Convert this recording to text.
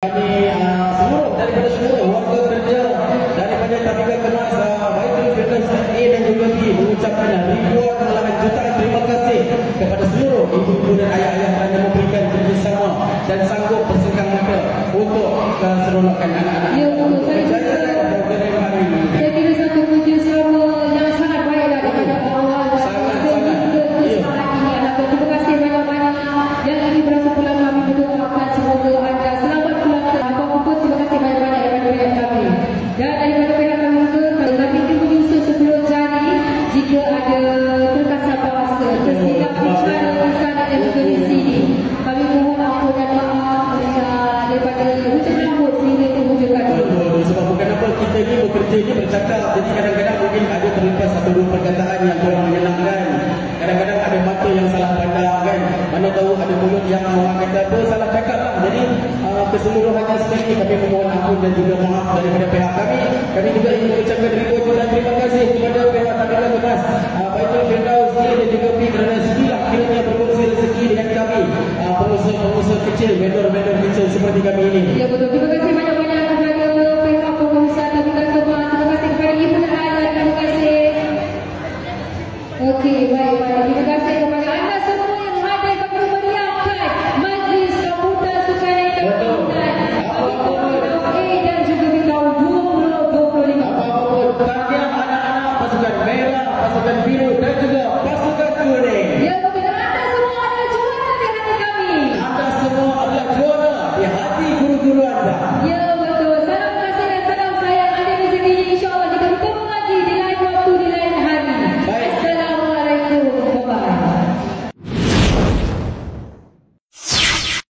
Kami daripada seluruh warga kerja daripada Tabika Kemas Baitul Firdaus A dan juga B mengucapkan ribuan malahan jutaan terima kasih kepada seluruh ibu-ibu dan ayah-ayah kerana memberikan kerjasama dan sanggup bersenggang mata untuk keseronokan anak-anak. Ya, betul. Kejayaan program hari ini. Saya kira satu kerjasama yang sangat baik daripada awal dan sangat. Saat ini anak. Terima kasih banyak-banyak yang ini berasa pulang kami berdoakan semoga anda selamat pulang ke apa-apa. Terima kasih banyak-banyak daripada pihak kami dan daripada pihak kami juga kami menyusul sebelum jadi jika ada terkasar bahasa tersilap bicara di sana dan juga di sini kami mohon ampun dan maaf daripada hujung rambut sehingga ke hujung kaki. Sebab bukan apa kita ni bekerja ni bercakap, jadi kadang-kadang mungkin ada terlepas satu dua perkataan yang kurang menyenangkan. Kadang-kadang ada mata yang salah pandang kan. Mana tahu ada mulut yang orang kata apa salah cakap lah. Jadi keseluruhannya sekali kami memohon ampun dan juga maaf daripada pihak kami. Kami juga ingin mengucapkan ribuan dan terima kasih kepada pihak Tabika Kemas Baitul Firdaus A dan juga B kerana sekilah kiranya berkongsi rezeki dengan kami pengusaha-pengusaha kecil, vendor-vendor kecil seperti kami ini. Ya betul, terima kasih